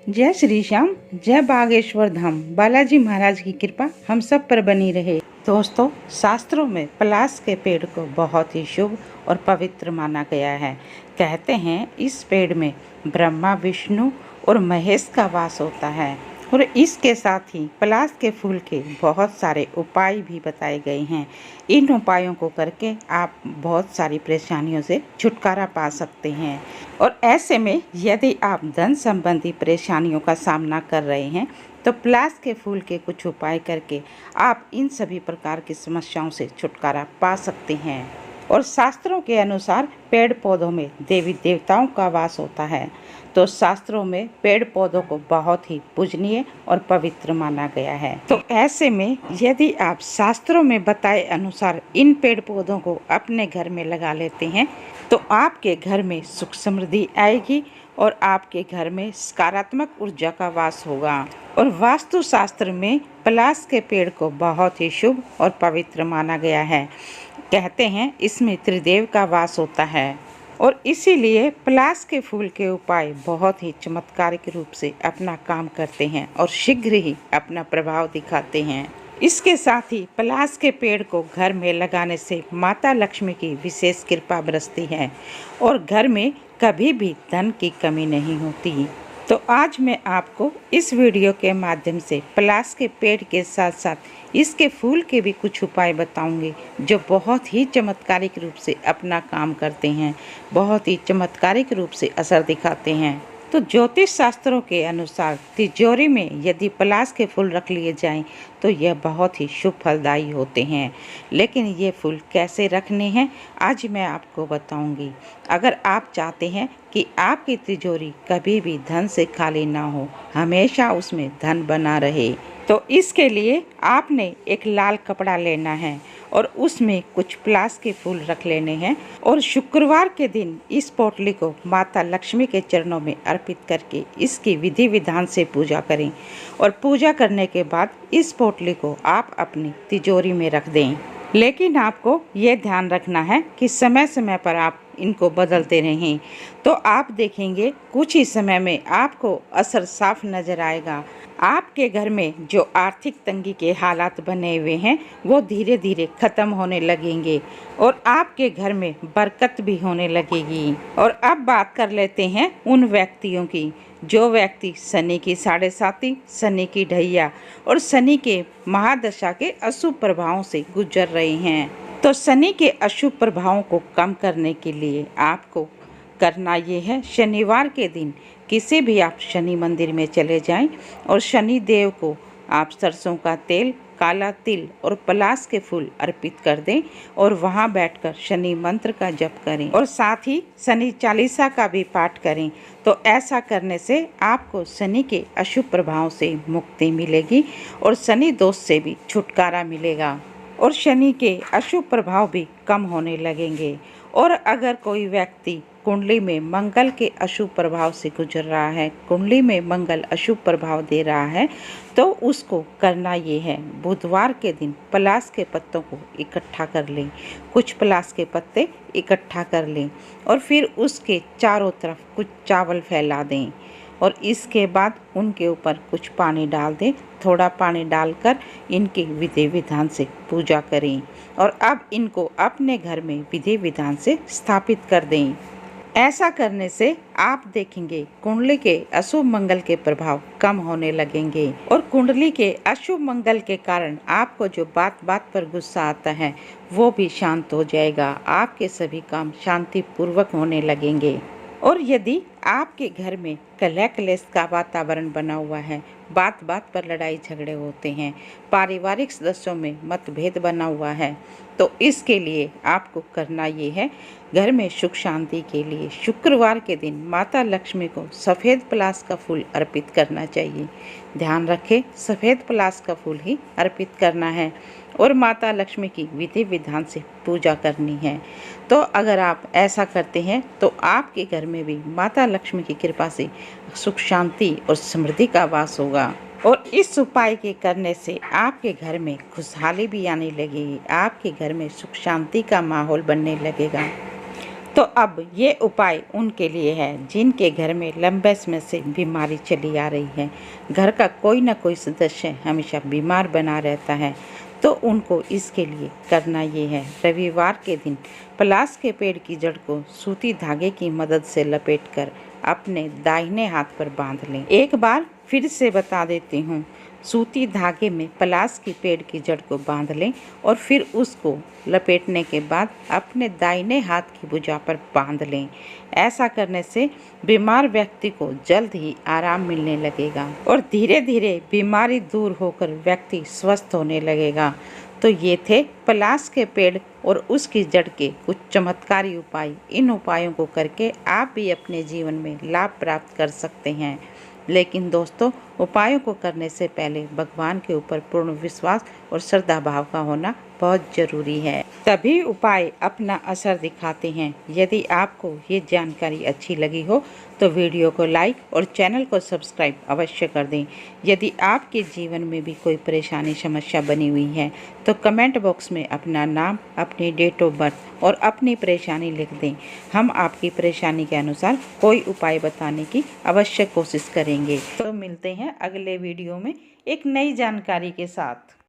जय श्री श्याम, जय बागेश्वर धाम। बालाजी महाराज की कृपा हम सब पर बनी रहे। दोस्तों, शास्त्रों में पलाश के पेड़ को बहुत ही शुभ और पवित्र माना गया है। कहते हैं इस पेड़ में ब्रह्मा, विष्णु और महेश का वास होता है और इसके साथ ही पलाश के फूल के बहुत सारे उपाय भी बताए गए हैं। इन उपायों को करके आप बहुत सारी परेशानियों से छुटकारा पा सकते हैं। और ऐसे में यदि आप धन संबंधी परेशानियों का सामना कर रहे हैं तो पलाश के फूल के कुछ उपाय करके आप इन सभी प्रकार की समस्याओं से छुटकारा पा सकते हैं। और शास्त्रों के अनुसार पेड़ पौधों में देवी देवताओं का वास होता है, तो शास्त्रों में पेड़ पौधों को बहुत ही पूजनीय और पवित्र माना गया है। तो ऐसे में यदि आप शास्त्रों में बताए अनुसार इन पेड़ पौधों को अपने घर में लगा लेते हैं तो आपके घर में सुख समृद्धि आएगी और आपके घर में सकारात्मक ऊर्जा का वास होगा। और वास्तु शास्त्र में पलाश के पेड़ को बहुत ही शुभ और पवित्र माना गया है। कहते हैं इसमें त्रिदेव का वास होता है और इसीलिए पलाश के फूल के उपाय बहुत ही चमत्कारिक रूप से अपना काम करते हैं और शीघ्र ही अपना प्रभाव दिखाते हैं। इसके साथ ही पलाश के पेड़ को घर में लगाने से माता लक्ष्मी की विशेष कृपा बरसती है और घर में कभी भी धन की कमी नहीं होती। तो आज मैं आपको इस वीडियो के माध्यम से पलाश के पेड़ के साथ साथ इसके फूल के भी कुछ उपाय बताऊंगी जो बहुत ही चमत्कारिक रूप से अपना काम करते हैं, बहुत ही चमत्कारिक रूप से असर दिखाते हैं। तो ज्योतिष शास्त्रों के अनुसार तिजोरी में यदि पलाश के फूल रख लिए जाएं तो यह बहुत ही शुभ फलदायी होते हैं। लेकिन ये फूल कैसे रखने हैं आज मैं आपको बताऊंगी। अगर आप चाहते हैं कि आपकी तिजोरी कभी भी धन से खाली ना हो, हमेशा उसमें धन बना रहे, तो इसके लिए आपने एक लाल कपड़ा लेना है और उसमें कुछ पलाश के फूल रख लेने हैं और शुक्रवार के दिन इस पोटली को माता लक्ष्मी के चरणों में अर्पित करके इसकी विधि विधान से पूजा करें। और पूजा करने के बाद इस पोटली को आप अपनी तिजोरी में रख दें। लेकिन आपको ये ध्यान रखना है कि समय समय पर आप इनको बदलते रहें, तो आप देखेंगे कुछ ही समय में आपको असर साफ नज़र आएगा। आपके घर में जो आर्थिक तंगी के हालात बने हुए हैं वो धीरे धीरे ख़त्म होने लगेंगे और आपके घर में बरकत भी होने लगेगी। और अब बात कर लेते हैं उन व्यक्तियों की जो व्यक्ति शनि की 7.5, शनि की ढैया और शनि के महादशा के अशुभ प्रभावों से गुजर रहे हैं। तो शनि के अशुभ प्रभावों को कम करने के लिए आपको करना ये है, शनिवार के दिन किसी भी आप शनि मंदिर में चले जाएं और शनि देव को आप सरसों का तेल, काला तिल और पलाश के फूल अर्पित कर दें और वहां बैठकर शनि मंत्र का जप करें और साथ ही शनि चालीसा का भी पाठ करें। तो ऐसा करने से आपको शनि के अशुभ प्रभाव से मुक्ति मिलेगी और शनि दोष से भी छुटकारा मिलेगा और शनि के अशुभ प्रभाव भी कम होने लगेंगे। और अगर कोई व्यक्ति कुंडली में मंगल के अशुभ प्रभाव से गुजर रहा है, कुंडली में मंगल अशुभ प्रभाव दे रहा है, तो उसको करना ये है, बुधवार के दिन पलाश के पत्तों को इकट्ठा कर लें, कुछ पलाश के पत्ते इकट्ठा कर लें और फिर उसके चारों तरफ कुछ चावल फैला दें और इसके बाद उनके ऊपर कुछ पानी डाल दें। थोड़ा पानी डालकर इनकी विधि विधान से पूजा करें और अब इनको अपने घर में विधि विधान से स्थापित कर दें। ऐसा करने से आप देखेंगे कुंडली के अशुभ मंगल के प्रभाव कम होने लगेंगे और कुंडली के अशुभ मंगल के कारण आपको जो बात बात पर गुस्सा आता है वो भी शांत हो जाएगा। आपके सभी काम शांति पूर्वक होने लगेंगे। और यदि आपके घर में कलह कलेश का वातावरण बना हुआ है, बात बात पर लड़ाई झगड़े होते हैं, पारिवारिक सदस्यों में मतभेद बना हुआ है, तो इसके लिए आपको करना ये है, घर में सुख शांति के लिए शुक्रवार के दिन माता लक्ष्मी को सफ़ेद पलाश का फूल अर्पित करना चाहिए। ध्यान रखें, सफ़ेद पलाश का फूल ही अर्पित करना है और माता लक्ष्मी की विधि विधान से पूजा करनी है। तो अगर आप ऐसा करते हैं तो आपके घर में भी माता लक्ष्मी की कृपा से सुख शांति और समृद्धि का वास होगा और इस उपाय के करने से आपके घर में खुशहाली भी आने लगेगी, आपके घर में सुख शांति का माहौल बनने लगेगा। तो अब ये उपाय उनके लिए है जिनके घर में लंबे समय से बीमारी चली आ रही है। घर का कोई ना कोई सदस्य हमेशा बीमार बना रहता है, तो उनको इसके लिए करना ये है, रविवार के दिन पलास के पेड़ की जड़ को सूती धागे की मदद से लपेटकर अपने दाहिने हाथ पर बांध लें। एक बार फिर से बता देती हूँ, सूती धागे में पलास की पेड़ की जड़ को बांध लें और फिर उसको लपेटने के बाद अपने दाहिने हाथ की भुजा पर बांध लें। ऐसा करने से बीमार व्यक्ति को जल्द ही आराम मिलने लगेगा और धीरे धीरे बीमारी दूर होकर व्यक्ति स्वस्थ होने लगेगा। तो ये थे पलास के पेड़ और उसकी जड़ के कुछ चमत्कारी उपाय। इन उपायों को करके आप भी अपने जीवन में लाभ प्राप्त कर सकते हैं। लेकिन दोस्तों, उपायों को करने से पहले भगवान के ऊपर पूर्ण विश्वास और श्रद्धा भाव का होना बहुत जरूरी है, तभी उपाय अपना असर दिखाते हैं। यदि आपको ये जानकारी अच्छी लगी हो तो वीडियो को लाइक और चैनल को सब्सक्राइब अवश्य कर दें। यदि आपके जीवन में भी कोई परेशानी समस्या बनी हुई है तो कमेंट बॉक्स में अपना नाम, अपनी डेट ऑफ बर्थ और अपनी परेशानी लिख दें। हम आपकी परेशानी के अनुसार कोई उपाय बताने की अवश्य कोशिश करेंगे। तो मिलते हैं अगले वीडियो में एक नई जानकारी के साथ।